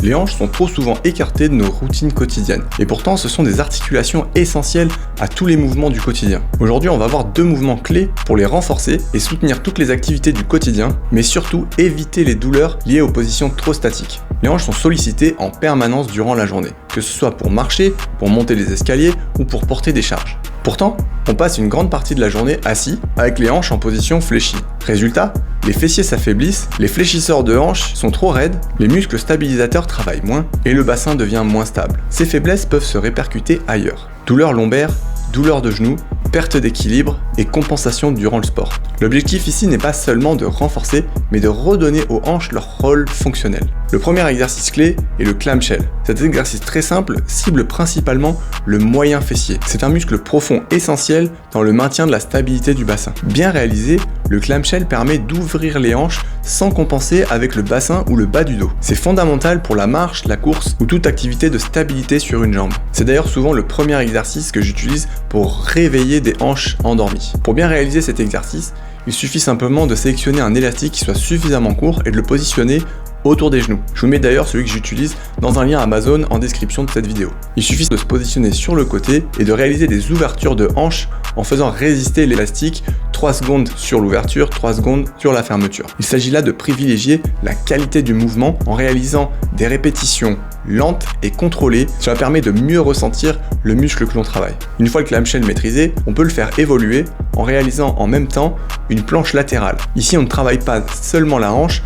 Les hanches sont trop souvent écartées de nos routines quotidiennes. Et pourtant, ce sont des articulations essentielles à tous les mouvements du quotidien. Aujourd'hui, on va voir 2 mouvements clés pour les renforcer et soutenir toutes les activités du quotidien, mais surtout éviter les douleurs liées aux positions trop statiques. Les hanches sont sollicitées en permanence durant la journée, que ce soit pour marcher, pour monter les escaliers ou pour porter des charges. Pourtant, on passe une grande partie de la journée assis avec les hanches en position fléchie. Résultat, les fessiers s'affaiblissent, les fléchisseurs de hanches sont trop raides, les muscles stabilisateurs travaillent moins et le bassin devient moins stable. Ces faiblesses peuvent se répercuter ailleurs. Douleurs lombaires, douleurs de genoux, perte d'équilibre et compensation durant le sport. L'objectif ici n'est pas seulement de renforcer, mais de redonner aux hanches leur rôle fonctionnel. Le premier exercice clé est le clamshell. Cet exercice très simple cible principalement le moyen fessier. C'est un muscle profond essentiel dans le maintien de la stabilité du bassin. Bien réalisé, le clamshell permet d'ouvrir les hanches sans compenser avec le bassin ou le bas du dos. C'est fondamental pour la marche, la course ou toute activité de stabilité sur une jambe. C'est d'ailleurs souvent le premier exercice que j'utilise pour réveiller des hanches endormies. Pour bien réaliser cet exercice, il suffit simplement de sélectionner un élastique qui soit suffisamment court et de le positionner autour des genoux. Je vous mets d'ailleurs celui que j'utilise dans un lien Amazon en description de cette vidéo. Il suffit de se positionner sur le côté et de réaliser des ouvertures de hanches en faisant résister l'élastique 3 secondes sur l'ouverture, 3 secondes sur la fermeture. Il s'agit là de privilégier la qualité du mouvement en réalisant des répétitions lentes et contrôlées. Cela permet de mieux ressentir le muscle que l'on travaille. Une fois le clamshell maîtrisé, on peut le faire évoluer en réalisant en même temps une planche latérale. Ici, on ne travaille pas seulement la hanche,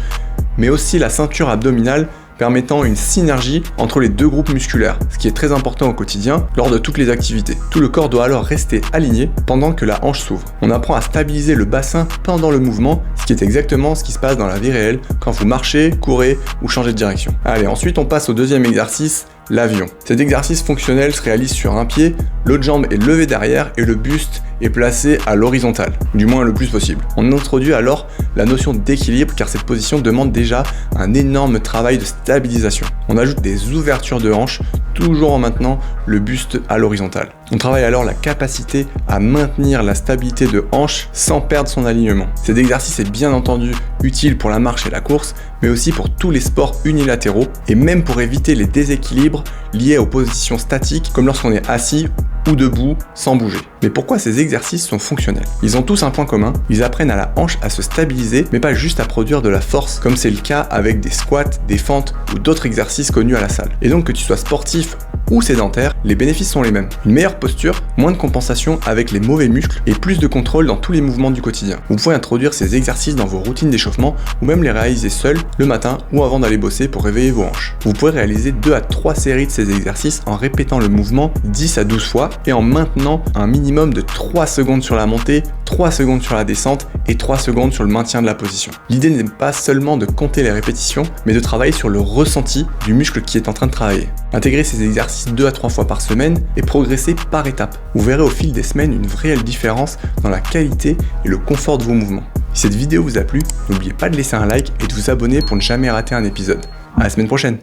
mais aussi la ceinture abdominale, permettant une synergie entre les 2 groupes musculaires, ce qui est très important au quotidien lors de toutes les activités. Tout le corps doit alors rester aligné pendant que la hanche s'ouvre. On apprend à stabiliser le bassin pendant le mouvement, ce qui est exactement ce qui se passe dans la vie réelle quand vous marchez, courez ou changez de direction. Allez, ensuite on passe au deuxième exercice, l'avion. Cet exercice fonctionnel se réalise sur un pied, l'autre jambe est levée derrière et le buste est placé à l'horizontale, du moins le plus possible. On introduit alors la notion d'équilibre car cette position demande déjà un énorme travail de stabilisation. On ajoute des ouvertures de hanches, toujours en maintenant le buste à l'horizontale. On travaille alors la capacité à maintenir la stabilité de hanche sans perdre son alignement. Cet exercice est bien entendu utile pour la marche et la course, mais aussi pour tous les sports unilatéraux et même pour éviter les déséquilibres liés aux positions statiques comme lorsqu'on est assis ou debout sans bouger. Mais pourquoi ces exercices sont fonctionnels? Ils ont tous un point commun, ils apprennent à la hanche à se stabiliser, mais pas juste à produire de la force, comme c'est le cas avec des squats, des fentes ou d'autres exercices connus à la salle. Et donc que tu sois sportif ou sédentaire, les bénéfices sont les mêmes. Une meilleure posture, moins de compensation avec les mauvais muscles et plus de contrôle dans tous les mouvements du quotidien. Vous pouvez introduire ces exercices dans vos routines d'échauffement ou même les réaliser seuls le matin ou avant d'aller bosser pour réveiller vos hanches. Vous pouvez réaliser 2 à 3 séries de ces exercices en répétant le mouvement 10 à 12 fois et en maintenant un minimum de 3 secondes sur la montée, 3 secondes sur la descente et 3 secondes sur le maintien de la position. L'idée n'est pas seulement de compter les répétitions, mais de travailler sur le ressenti du muscle qui est en train de travailler. Intégrez ces exercices 2 à 3 fois par semaine et progressez par étapes. Vous verrez au fil des semaines une réelle différence dans la qualité et le confort de vos mouvements. Si cette vidéo vous a plu, n'oubliez pas de laisser un like et de vous abonner pour ne jamais rater un épisode. À la semaine prochaine!